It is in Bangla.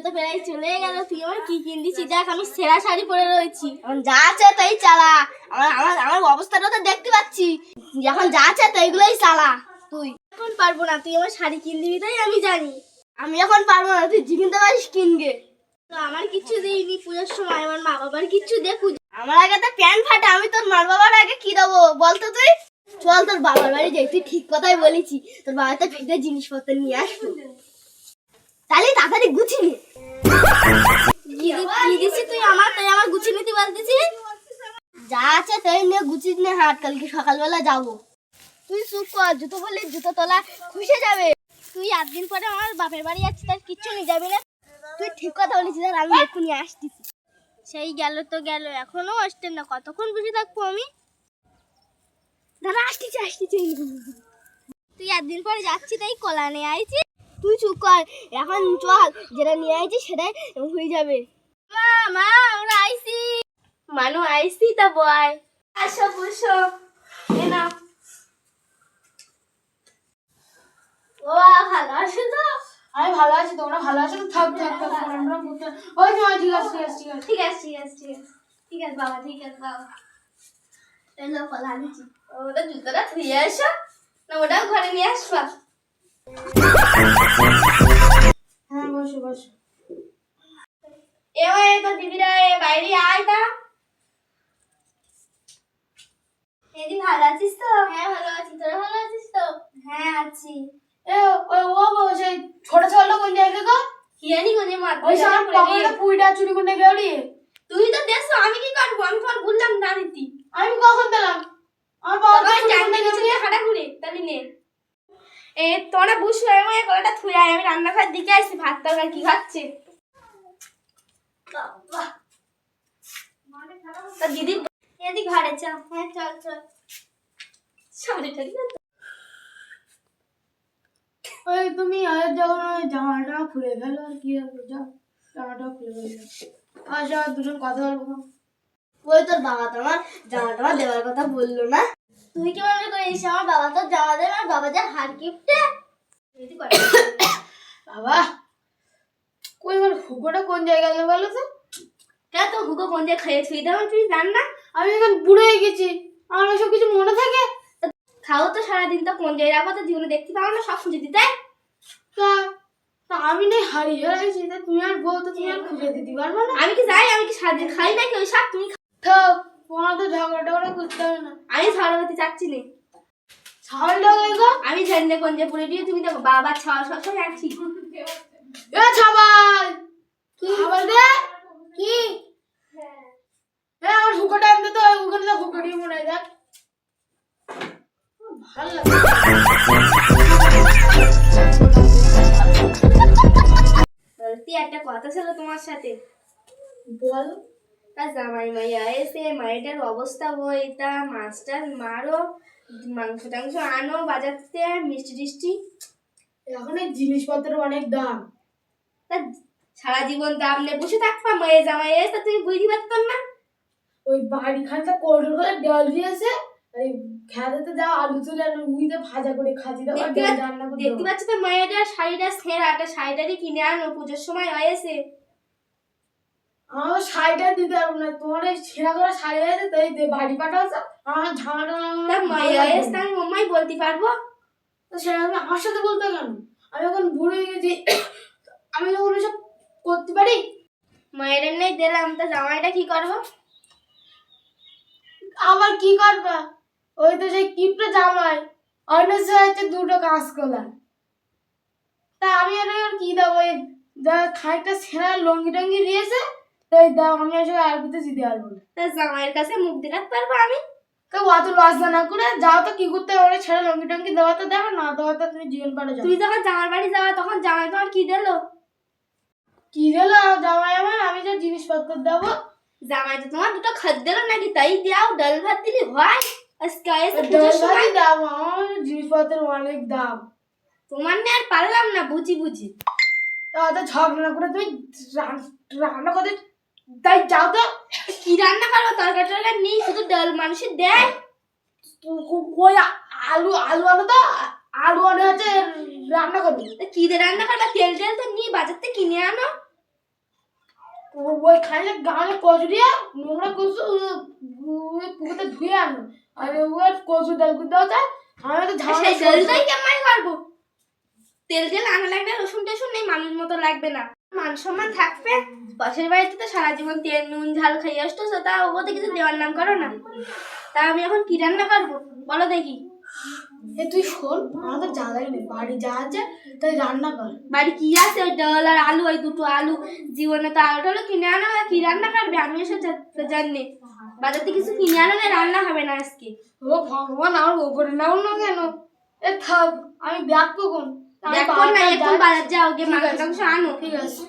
পুজো তো প্রায় চলে গেল, তুই আমার কি কিনদিছি? দেখ আমি সেরা শাড়ি পরে রয়েছি, এখন যা আছে তাই চালা। আমার আমার আমার অবস্থাটা তো দেখতে পাচ্ছি, এখন যা আছে তাইগুলোই চালা। তুই এখন পারবো না, তুই আমার শাড়ি কিন দিবি তাই আমি জানি। আমি এখন পারবো না, তুই যে কিনতে পারিস কিনগে। তো আমার কিচ্ছু দিইনি পুজোর সময়, আমার মা বাবার কিচ্ছু দে। আমার আগে তো প্যান্ট ফাটা, আমি তোর মা বাবার আগে কি দেবো বলতো? তুই চল তোর বাবার বাড়ি যাই, তুই ঠিক কথাই বলেছি। তোর বাবা তো ফিরে জিনিসপত্র নিয়ে আসবো, তাহলে তাড়াতাড়ি গুছিয়ে নে। কি দিছি তুই আমার, তাই আমার গুছিয়ে নিতে বলতেছি? যা আছে তাই নিয়ে গুছিয়ে নে, হাট কালকে সকালবেলা যাবো। তুই চুপ কর, জুতো বললি জুতো তলা খুশে যাবে। তুই 8 দিন পরে আমার বাপের বাড়ি যাচ্ছিস, তার কিচ্ছু নিয়ে যাবি না। তুই ঠিক কথা বলেছিস, আর আমি এক্ষুনি আসতেছি। সেই গেল তো গেল, এখনো আসতেন না, কতক্ষণ বসে থাকবো আমি? দাদা আসতেছি। তুই 8 দিন পরে যাচ্ছি তাই কলা নিয়ে আইছি। তুই চুপ কর, এখন চল, যেটা নিয়ে আইছি সেটাই হয়ে যাবে। মা মা আমরা আইছি। মানু আইছি তা বয়, আসো বসো। এ না ও ভালো আছো তো? আমি ভালো আছি, তোমরা ভালো আছো তো? থাক ওই তো ঠিক আছে বাবা, ঠিক আছে বাবা। এলো কলা আনছি। ওটা জুতোটা ধুয়ে আসো না, ওটাও ঘরে নিয়ে আসবা? হ্যাঁ বসো। এ তো দিদিরা বাইরে আয় তা। দিদি ভালো আছিস তো? হ্যাঁ ভালো আছি, তোরা ভালো আছিস তো? হ্যাঁ আছি। সেই ছোট ছোট কোন জায়গা গো? কি জানি কোনে মার ওই আমার পকেটে পুইটা চুরি করে গেলি। তুই তো দেখছো, আমি কি করবো? আমি তোমার বললাম না দিতি। আমি কখন দিলাম? আমার পকেটে চুরি করে গেলি। হাঁটা ঘুরে তাহলে নে। তোরা বুঝছো, আমি কলাটা থুয়ে আয়, আমি রান্নাঘর দিকে আসছি, ভাত তরকারি কি খাচ্ছে। তা দিদি এদিক ঘরে চল। হ্যাঁ চল শাড়িটা কি ওই তুমি যখন ওই জামাটা খুলে ফেলো, আর কি হবে? যাও জামাটা খুলে ফেলো, আসো দুজন কথা বলবো। ওই তোর বাবা তো আমার জামা দেওয়ার কথা বললো না। তুই কি মনে করিস আমার বাবা তোর জামা দেবে? আর বাবা যা হার গিফটে বাবা কই আমার হুকোটা কোন জায়গায় গেল বলো তো? কেন তো হুকো কোন জায়গায় খেয়ে ছুঁই দেওয়া, তুই জান না? আমি এখন বুড়ো হয়ে গেছি, আমার ওইসব কিছু মনে থাকে? খাও তো সারাদিন, তো কোন জায়গায় রাখো তো জীবনে দেখতে পাও না, সব খুঁজে দিতে। তা আমি নেই হারিয়ে গেছি, তা তুমি আর বউ তো তুমি আর খুঁজে দিতে পারবে না? আমি কি যাই, আমি কি সারাদিন খাই নাকি ওই সব? তুমি থাক, তোমার তো ঝগড়া টগড়া করতে হবে না। আমি ঝগড়া করতে চাচ্ছি না। ছাওয়ালটা গো আমি জানি না কোন যে পড়ে দিয়ে, তুমি দেখো বাবা ছাওয়াল সবসময় আছি। এ ছাওয়াল, কি ছাওয়াল রে? কি আমার হুকোটা আনতে তো, ওখানে তো হুকোটি মনে হয়। দেখ ভালো লাগে। তুই একটা কথা ছিল তোমার সাথে, বল। তা জামাই মাইয়া এসে মায়েটার অবস্থা হই, তা মাস্টার মারো, মাংস টাংস আনো বাজার থেকে, মিষ্টি টিষ্টি। এখন এই জিনিসপত্রের অনেক দাম, তা সারা জীবন দাম নিয়ে বসে থাকবা, মায়ের জামাই এসে তুমি বুঝতে পারতাম না? ওই বাড়ি খানটা কোল্ড করে ডাল দিয়েছে, এই খেতে যাও আলু তুলে উইতে ভাজা করে খাজি দাও, আর ডাল রান্না করে দেখতে পাচ্ছ তো মায়ের শাড়িটা ছেঁড়াটা, শাড়িটারই কিনে আনো, পুজোর সময় হয়েছে। আমার শাড়িটা দিতে পারবো না, তোমার এই ছেঁড়া করা শাড়ি আছে তাই বাড়ি পাঠাচ্ছ। আমার ঝামাটা মায়ের এসে আমি মাম্মাই বলতে পারবো? সেটা আমি আমার সাথে বলতে কেন? আমি এখন বুড়ো হয়ে গেছি, আমি যখন এসব করতে পারি। মায়ের এমনি দিলাম, তা জামাইটা কি করবো? আবার কি করবা? ওই তো সেই কিপটা জামাই, অন্য হচ্ছে দুটো কাজ করলাম, তা আমি আর কি দেবো? ওই যা খানিকটা ছেঁড়া লঙ্গি টঙ্গি দিয়েছে, তাই দাও, আমি আসলে আর কিছু দিতে পারবো না। তা জামাইয়ের কাছে মুখ দেখাতে পারবো আমি? তো অত লজ্জা না করে যাও তো, কি করতে হবে? ছেঁড়া লঙ্গি টঙ্গি দেওয়া তো দেবে না, দেওয়া তো তুমি জীবন পারে যাও। তুই যখন জামার বাড়ি যাওয়া, তখন জামাই তোমার কি দিলো? কি দিল জামাই আমার? আমি যে জিনিসপত্র দেবো। জামাই তো তোমার দুটো খাদ্য দিলো নাকি? তাই দাও, ডাল ভাত দিলি হয়? আজকে এসে ডাল পুজোর সময় ভাতই দাম, আমার জিনিসপত্রের অনেক দাম। তোমার নিয়ে আর পারলাম না, বুঝি। অত ঝগড়া না করে তুমি রান্না করতে তাই যাও তো। কি রান্না করবো? তরকারি টরকারি নেই, শুধু ডাল মানুষের দেয়। ওই আলু আলু আনো তো, আলু আনে হচ্ছে রান্না করবি। তা কি দিয়ে রান্না করবা? তেল টেল তো নিয়ে বাজার থেকে কিনে আনো। ওই খাইলে গানে কচু দিয়ে নোংরা কচু ওই পুকুরতে ধুয়ে আনো আর ওই কচু ডাল করতে হচ্ছে আমি তো সেই তেলটাই কেমন করবো? তেল দিয়ে আনা লাগবে, রসুন টসুন নেই, মানুষ মতো লাগবে না, মান সম্মান থাকবে। পাশের বাড়িতে তো সারা জীবন তেল নুন ঝাল খাইয়ে আসতো, তা ওতে কিছু দেওয়ার নাম করো না। তা আমি এখন কি রান্না করবো বলো দেখি? এ তুই শোন, আমাদের জ্বালাই নেই, বাড়ি যা আছে তাই রান্না কর। বাড়ি কি আছে? ওই ডাল আর আলু, ওই দুটো আলু, জীবনে তো আলু টালু কিনে আনা হয়, কি রান্না করবে? আমি এসে জানি বাজার থেকে কিছু কিনে আনা না, রান্না হবে না আজকে। ও ভগবান, আমার ওপরে নাও না কেন? এ থাক, আমি ব্যাগ কখন দেখো না, এখন বাজার যাও, গিয়ে মাংস টাংস আনো। ঠিক আছে।